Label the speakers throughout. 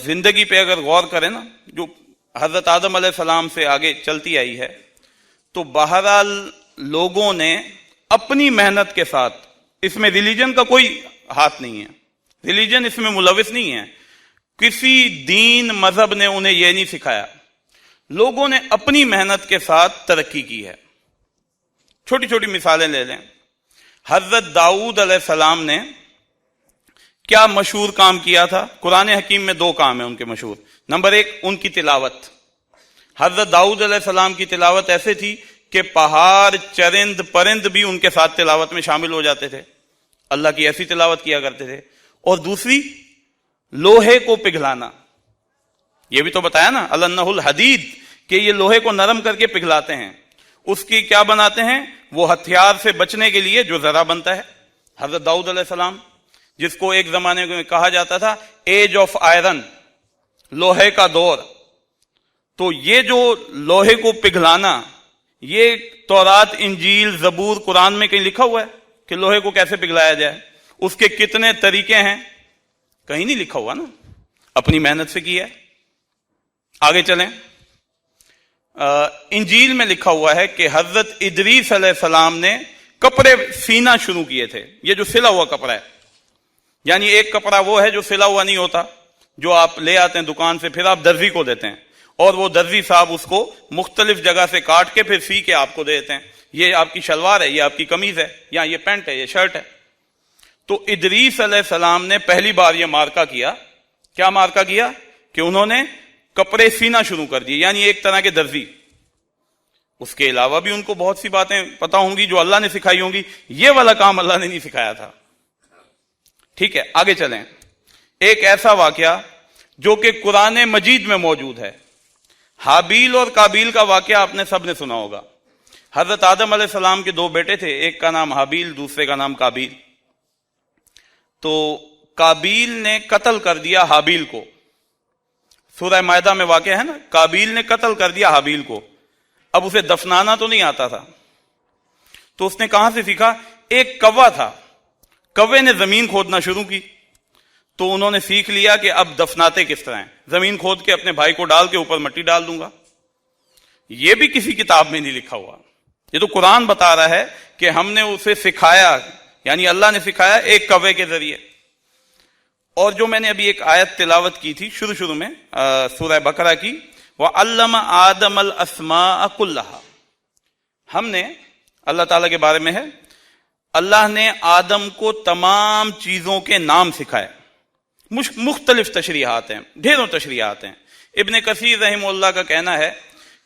Speaker 1: زندگی پہ اگر غور کریں نا، جو حضرت آدم علیہ السلام سے آگے چلتی آئی ہے، تو بہرحال لوگوں نے اپنی محنت کے ساتھ، اس میں ریلیجن کا کوئی ہاتھ نہیں ہے، ریلیجن اس میں ملوث نہیں ہے، کسی دین مذہب نے انہیں یہ نہیں سکھایا، لوگوں نے اپنی محنت کے ساتھ ترقی کی ہے۔ چھوٹی چھوٹی مثالیں لے لیں، حضرت داؤد علیہ السلام نے کیا مشہور کام کیا تھا؟ قرآن حکیم میں 2 کام ہیں ان کے مشہور۔ نمبر 1، ان کی تلاوت۔ حضرت داؤد علیہ السلام کی تلاوت ایسے تھی کہ پہاڑ، چرند، پرند بھی ان کے ساتھ تلاوت میں شامل ہو جاتے تھے، اللہ کی ایسی تلاوت کیا کرتے تھے۔ اور دوسری، لوہے کو پگھلانا، یہ بھی تو بتایا نا، النہ الحدید، کہ یہ لوہے کو نرم کر کے پگھلاتے ہیں، اس کی کیا بناتے ہیں؟ وہ ہتھیار سے بچنے کے لیے جو ذرا بنتا ہے۔ حضرت داؤد علیہ السلام، جس کو ایک زمانے میں کہا جاتا تھا ایج آف آئرن، لوہے کا دور، تو یہ جو لوہے کو پگھلانا، یہ تورات، انجیل، زبور، قرآن میں کہیں لکھا ہوا ہے کہ لوہے کو کیسے پگھلایا جائے؟ اس کے کتنے طریقے ہیں؟ کہیں نہیں لکھا ہوا نا، اپنی محنت سے کی ہے۔ آگے چلیں، انجیل میں لکھا ہوا ہے کہ حضرت ادریس علیہ السلام نے کپڑے سینا شروع کیے تھے۔ یہ جو سلا ہوا کپڑا ہے، یعنی ایک کپڑا وہ ہے جو سلا ہوا نہیں ہوتا، جو آپ لے آتے ہیں دکان سے، پھر آپ درزی کو دیتے ہیں، اور وہ درزی صاحب اس کو مختلف جگہ سے کاٹ کے پھر سی کے آپ کو دے دیتے ہیں، یہ آپ کی شلوار ہے، یہ آپ کی قمیض ہے، یا یہ پینٹ ہے، یہ شرٹ ہے۔ تو ادریس علیہ السلام نے پہلی بار یہ مارکہ کیا۔ کیا مارکہ کیا؟ کہ انہوں نے کپڑے سینا شروع کر دیے، یعنی ایک طرح کے درزی۔ اس کے علاوہ بھی ان کو بہت سی باتیں پتا ہوں گی جو اللہ نے سکھائی ہوں گی، یہ والا کام اللہ نے نہیں سکھایا تھا۔ ٹھیک ہے، آگے چلیں۔ ایک ایسا واقعہ جو کہ قرآن مجید میں موجود ہے، حابیل اور قابیل کا واقعہ آپ نے سب نے سنا ہوگا۔ حضرت آدم علیہ السلام کے 2 بیٹے تھے، ایک کا نام حابیل، دوسرے کا نام قابیل۔ تو قابیل نے قتل کر دیا حابیل کو، سورہ مائدہ میں واقع ہے نا، قابیل نے قتل کر دیا حابیل کو۔ اب اسے دفنانا تو نہیں آتا تھا، تو اس نے کہاں سے سیکھا؟ ایک کوا تھا، کوے نے زمین کھودنا شروع کی، تو انہوں نے سیکھ لیا کہ اب دفناتے کس طرح ہیں، زمین کھود کے اپنے بھائی کو ڈال کے اوپر مٹی ڈال دوں گا۔ یہ بھی کسی کتاب میں نہیں لکھا ہوا، یہ تو قرآن بتا رہا ہے کہ ہم نے اسے سکھایا، یعنی اللہ نے سکھایا ایک کوے کے ذریعے۔ اور جو میں نے ابھی ایک آیت تلاوت کی تھی شروع میں سورہ بقرہ کی، وَعَلَّمَ آدَمَ الْأَسْمَاءَ كُلَّهَا، ہم نے، اللہ تعالیٰ کے بارے میں ہے، اللہ نے آدم کو تمام چیزوں کے نام سکھائے۔ مختلف تشریحات ہیں، ڈھیروں تشریحات ہیں۔ ابن کثیر رحمہ اللہ کا کہنا ہے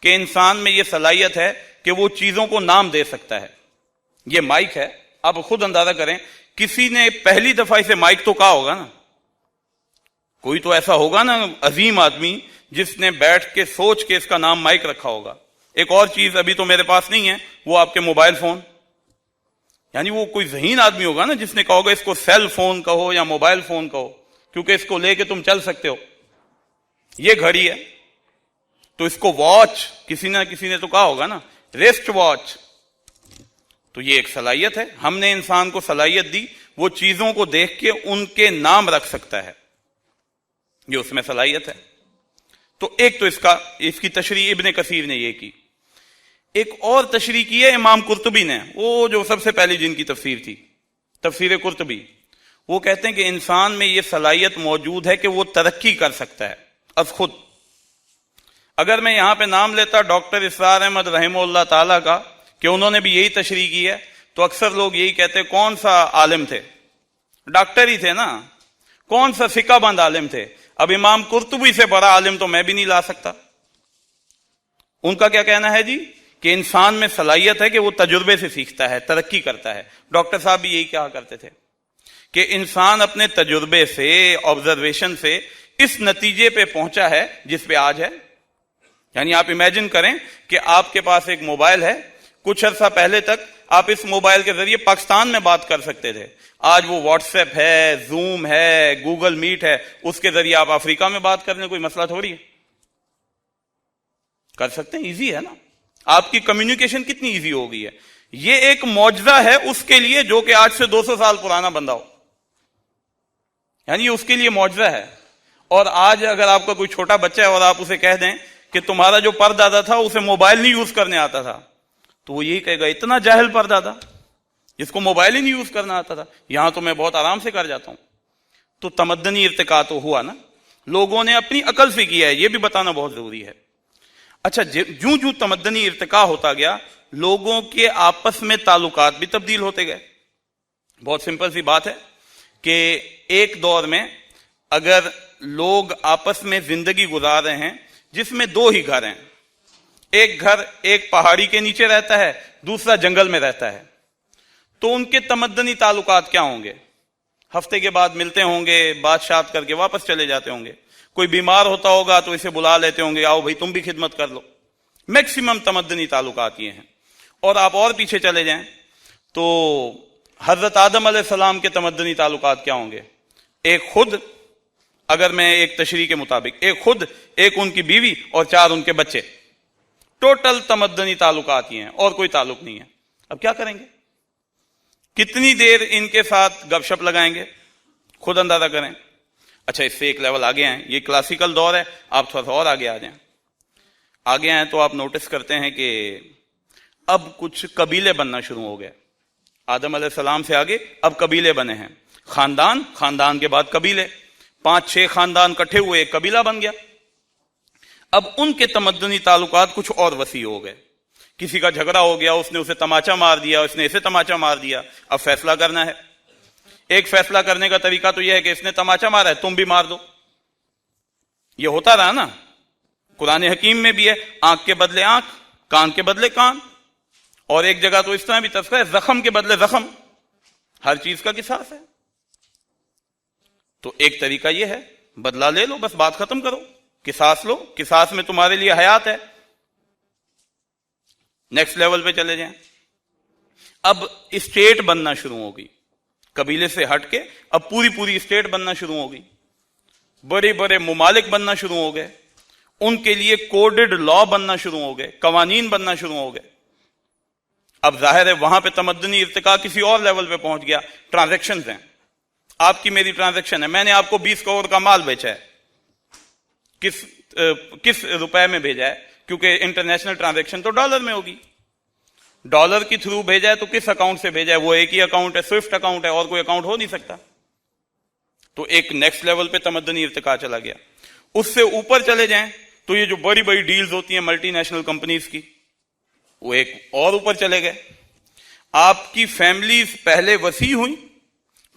Speaker 1: کہ انسان میں یہ صلاحیت ہے کہ وہ چیزوں کو نام دے سکتا ہے۔ یہ مائک ہے، آپ خود اندازہ کریں، کسی نے پہلی دفعہ اسے مائک تو کہا ہوگا نا، کوئی تو ایسا ہوگا نا عظیم آدمی جس نے بیٹھ کے سوچ کے اس کا نام مائک رکھا ہوگا۔ ایک اور چیز ابھی تو میرے پاس نہیں ہے، وہ آپ کے موبائل فون، یعنی وہ کوئی ذہین آدمی ہوگا نا جس نے کہا ہوگا اس کو سیل فون کہو یا موبائل فون کہو، کیونکہ اس کو لے کے تم چل سکتے ہو۔ یہ گھڑی ہے تو اس کو واچ، کسی نے تو کہا ہوگا نا، ریسٹ واچ۔ تو یہ ایک صلاحیت ہے، ہم نے انسان کو صلاحیت دی، وہ چیزوں کو دیکھ کے ان کے نام رکھ سکتا ہے، یہ اس میں صلاحیت ہے۔ تو ایک تو اس کی تشریح ابن کثیر نے یہ کی۔ ایک اور تشریح کی ہے امام قرطبی نے، وہ جو سب سے پہلی جن کی تفسیر تھی، تفسیر قرطبی۔ وہ کہتے ہیں کہ انسان میں یہ صلاحیت موجود ہے کہ وہ ترقی کر سکتا ہے از خود۔ اگر میں یہاں پہ نام لیتا ڈاکٹر اسرار احمد رحمہ اللہ تعالیٰ کا کہ انہوں نے بھی یہی تشریح کی ہے، تو اکثر لوگ یہی کہتے کون سا عالم تھے، ڈاکٹر ہی تھے نا، کون سا فقہ بند عالم تھے، اب امام قرطبی سے بڑا عالم تو میں بھی نہیں لا سکتا۔ ان کا کیا کہنا ہے جی کہ انسان میں صلاحیت ہے کہ وہ تجربے سے سیکھتا ہے، ترقی کرتا ہے۔ ڈاکٹر صاحب بھی یہی کہا کرتے تھے کہ انسان اپنے تجربے سے، آبزرویشن سے اس نتیجے پہ پہنچا ہے جس پہ آج ہے۔ یعنی آپ امیجن کریں کہ آپ کے پاس ایک موبائل ہے، کچھ عرصہ پہلے تک آپ اس موبائل کے ذریعے پاکستان میں بات کر سکتے تھے، آج وہ واٹس ایپ ہے، زوم ہے، گوگل میٹ ہے، اس کے ذریعے آپ افریقہ میں بات کرنے کوئی مسئلہ تھوڑی ہے، کر سکتے ہیں، ایزی ہے نا۔ آپ کی کمیونیکیشن کتنی ایزی ہو گئی ہے۔ یہ ایک معجزہ ہے اس کے لیے جو کہ آج سے 200 سال پرانا بندہ ہو، یعنی اس کے لیے معجزہ ہے۔ اور آج اگر آپ کا کوئی چھوٹا بچہ ہے اور آپ اسے کہہ دیں کہ تمہارا جو پردادا تھا اسے موبائل نہیں یوز کرنے آتا تھا، تو وہ یہی کہے گا اتنا جاہل پردادا جس کو موبائل ہی نہیں یوز کرنا آتا تھا، یہاں تو میں بہت آرام سے کر جاتا ہوں۔ تو تمدنی ارتقا تو ہوا نا، لوگوں نے اپنی عقل سے کیا ہے، یہ بھی بتانا بہت ضروری ہے۔ اچھا، جوں جوں تمدنی ارتقا ہوتا گیا، لوگوں کے آپس میں تعلقات بھی تبدیل ہوتے گئے۔ بہت سمپل سی بات ہے کہ ایک دور میں اگر لوگ آپس میں زندگی گزار رہے ہیں جس میں دو ہی گھر ہیں، ایک گھر ایک پہاڑی کے نیچے رہتا ہے، دوسرا جنگل میں رہتا ہے، تو ان کے تمدنی تعلقات کیا ہوں گے؟ ہفتے کے بعد ملتے ہوں گے، بات شات کر کے واپس چلے جاتے ہوں گے۔ کوئی بیمار ہوتا ہوگا تو اسے بلا لیتے ہوں گے، آؤ بھائی تم بھی خدمت کر لو۔ میکسیمم تمدنی تعلقات یہ ہیں۔ اور آپ اور پیچھے چلے جائیں تو حضرت آدم علیہ السلام کے تمدنی تعلقات کیا ہوں گے؟ ایک خود، اگر میں ایک تشریح کے مطابق، ایک خود، ایک ان کی بیوی اور 4 ان کے بچے، ٹوٹل تمدنی تعلقات یہ ہیں، اور کوئی تعلق نہیں ہے۔ اب کیا کریں گے؟ کتنی دیر ان کے ساتھ گپ شپ لگائیں گے؟ خود اندازہ کریں۔ اچھا، اس سے ایک لیول آگے ہیں، یہ کلاسیکل دور ہے، آپ تھوڑا سا اور آگے آ جائیں۔ آگے آئیں تو آپ نوٹس کرتے ہیں کہ اب کچھ قبیلے بننا شروع ہو گئے۔ آدم علیہ السلام سے آگے اب قبیلے بنے ہیں، خاندان، خاندان کے بعد قبیلے، 5-6 خاندان کٹھے ہوئے ایک قبیلہ بن گیا۔ اب ان کے تمدنی تعلقات کچھ اور وسیع ہو گئے۔ کسی کا جھگڑا ہو گیا، اس نے اسے تماچا مار دیا، اس نے اسے تماچا مار دیا، اب فیصلہ کرنا ہے۔ ایک فیصلہ کرنے کا طریقہ تو یہ ہے کہ اس نے تماچا مارا ہے، تم بھی مار دو۔ یہ ہوتا رہا نا، قرآن حکیم میں بھی ہے، آنکھ کے بدلے آنکھ، کان کے بدلے کان، اور ایک جگہ تو اس طرح بھی تذکرہ ہے، زخم کے بدلے زخم، ہر چیز کا قصاص ہے۔ تو ایک طریقہ یہ ہے، بدلہ لے لو، بس بات ختم کرو، قصاص لو، قصاص میں تمہارے لیے حیات ہے۔ نیکسٹ لیول پہ چلے جائیں، اب اسٹیٹ بننا شروع ہو گئی، قبیلے سے ہٹ کے اب پوری اسٹیٹ بننا شروع ہو گئی، بڑے بڑے ممالک بننا شروع ہو گئے، ان کے لیے کوڈڈ لا بننا شروع ہو گئے، قوانین بننا شروع ہو گئے۔ اب ظاہر ہے وہاں پہ تمدنی ارتقا کسی اور لیول پہ پہنچ گیا۔ ٹرانزیکشنز ہیں، آپ کی میری ٹرانزیکشن ہے، میں نے آپ کو 20 کروڑ کا مال بیچا ہے، کس روپے میں بھیجا ہے؟ کیونکہ انٹرنیشنل ٹرانزیکشن تو ڈالر میں ہوگی، ڈالر کی تھرو بھیجا ہے تو کس اکاؤنٹ سے بھیجا ہے؟ وہ ایک ہی اکاؤنٹ ہے، سوئفٹ اکاؤنٹ ہے، اور کوئی اکاؤنٹ ہو نہیں سکتا۔ تو ایک نیکسٹ لیول پہ تمدنی ارتقا چلا گیا۔ اس سے اوپر چلے جائیں تو یہ جو بڑی بڑی ڈیلز ہوتی ہیں ملٹی نیشنل کمپنیز کی، وہ ایک اور اوپر چلے گئے۔ آپ کی فیملیز پہلے وسیع ہوئی،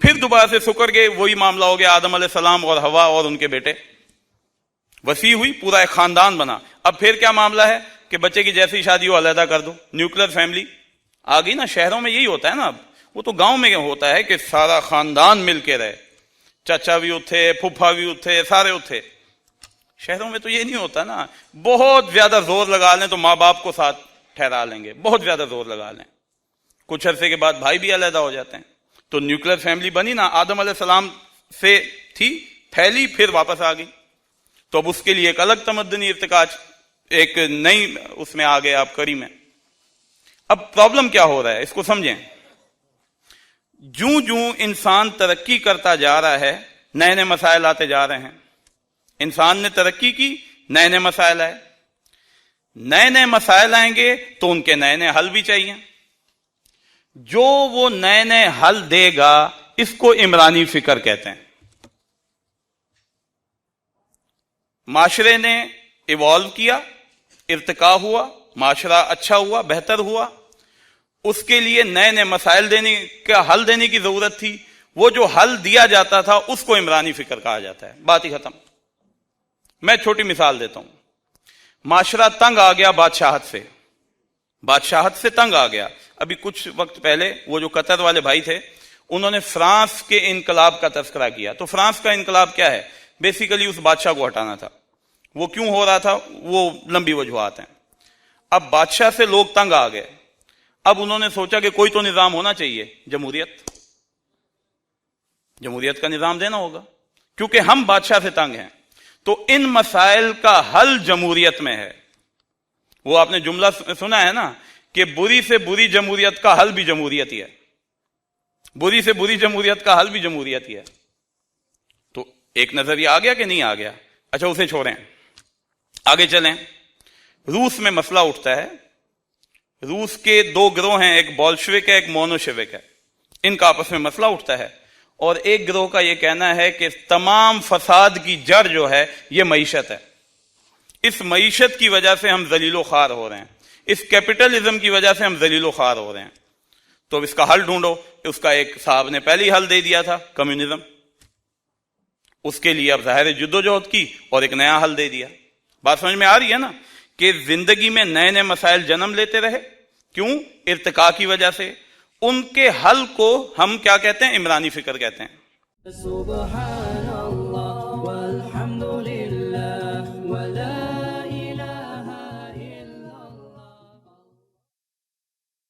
Speaker 1: پھر دوبارہ سے سکڑ گئے، وہی معاملہ ہو گیا آدم علیہ السلام اور حوا اور ان کے بیٹے، وسیع ہوئی، پورا ایک خاندان بنا۔ اب پھر کیا معاملہ ہے کہ بچے کی جیسی شادی ہو علیحدہ کر دو، نیوکلیر فیملی آ گئی نا۔ شہروں میں یہی ہوتا ہے نا، اب وہ تو گاؤں میں ہوتا ہے کہ سارا خاندان مل کے رہے، چچا بھی اتھے، پھپھا بھی اتھے، سارے اتھے۔ شہروں میں تو یہ نہیں ہوتا نا، بہت زیادہ زور لگا لیں تو ماں باپ کو ساتھ ٹھہرا لیں گے، بہت زیادہ زور لگا لیں، کچھ عرصے کے بعد بھائی بھی علیحدہ ہو جاتے ہیں۔ تو نیوکلیر فیملی بنی نا، آدم علیہ السلام سے تھی، پھیلی، پھر واپس آ گئی۔ تو اب اس کے لیے ایک الگ تمدنی ارتقا، ایک نئی اس میں آ گئے آپ کڑی میں۔ اب پرابلم کیا ہو رہا ہے، اس کو سمجھیں۔ جوں انسان ترقی کرتا جا رہا ہے، نئے نئے مسائل آتے جا رہے ہیں۔ انسان نے ترقی کی، نئے نئے مسائل آئے، نئے نئے مسائل آئیں گے تو ان کے نئے نئے حل بھی چاہیے۔ جو وہ نئے نئے حل دے گا اس کو عمرانی فکر کہتے ہیں۔ معاشرے نے ایوالو کیا، ارتقا ہوا، معاشرہ اچھا ہوا، بہتر ہوا، اس کے لیے نئے نئے مسائل دینے کا حل دینے کی ضرورت تھی۔ وہ جو حل دیا جاتا تھا اس کو عمرانی فکر کہا جاتا ہے، بات ہی ختم۔ میں چھوٹی مثال دیتا ہوں۔ معاشرہ تنگ آ گیا بادشاہت سے تنگ آ گیا۔ ابھی کچھ وقت پہلے وہ جو قطر والے بھائی تھے، انہوں نے فرانس کے انقلاب کا تذکرہ کیا۔ تو فرانس کا انقلاب کیا ہے؟ بیسیکلی اس بادشاہ کو ہٹانا تھا۔ وہ کیوں ہو رہا تھا، وہ لمبی وجوہات ہیں۔ اب بادشاہ سے لوگ تنگ آ گئے، اب انہوں نے سوچا کہ کوئی تو نظام ہونا چاہیے، جمہوریت کا نظام دینا ہوگا، کیونکہ ہم بادشاہ سے تنگ ہیں۔ تو ان مسائل کا حل جمہوریت میں ہے۔ وہ آپ نے جملہ سنا ہے نا کہ بری سے بری جمہوریت کا حل بھی جمہوریت ہی ہے، بری سے بری جمہوریت کا حل بھی جمہوریت ہی ہے۔ تو ایک نظریہ آ گیا کہ نہیں آ گیا؟ اچھا اسے چھوڑیں، آگے چلیں۔ روس میں مسئلہ اٹھتا ہے، روس کے دو گروہ ہیں، ایک بولشوک ہے ایک مونوشوک ہے، ان کا آپس میں مسئلہ اٹھتا ہے، اور ایک گروہ کا یہ کہنا ہے کہ تمام فساد کی جڑ جو ہے یہ معیشت ہے، اس معیشت کی وجہ سے ہم ذلیل و خوار ہو رہے ہیں، اس کیپٹلزم کی وجہ سے ہم ذلیل و خوار ہو رہے ہیں، تو اب اس کا حل ڈھونڈو۔ اس کا ایک صاحب نے پہلے ہی حل دے دیا تھا، کمیونزم، اس کے لیے اب ظاہر جدوجہد کی اور ایک نیا حل دے دیا۔ بات سمجھ میں آ رہی ہے نا کہ زندگی میں نئے نئے مسائل جنم لیتے رہے، کیوں؟ ارتقاء کی وجہ سے۔ ان کے حل کو ہم کیا کہتے ہیں؟ عمرانی فکر کہتے ہیں۔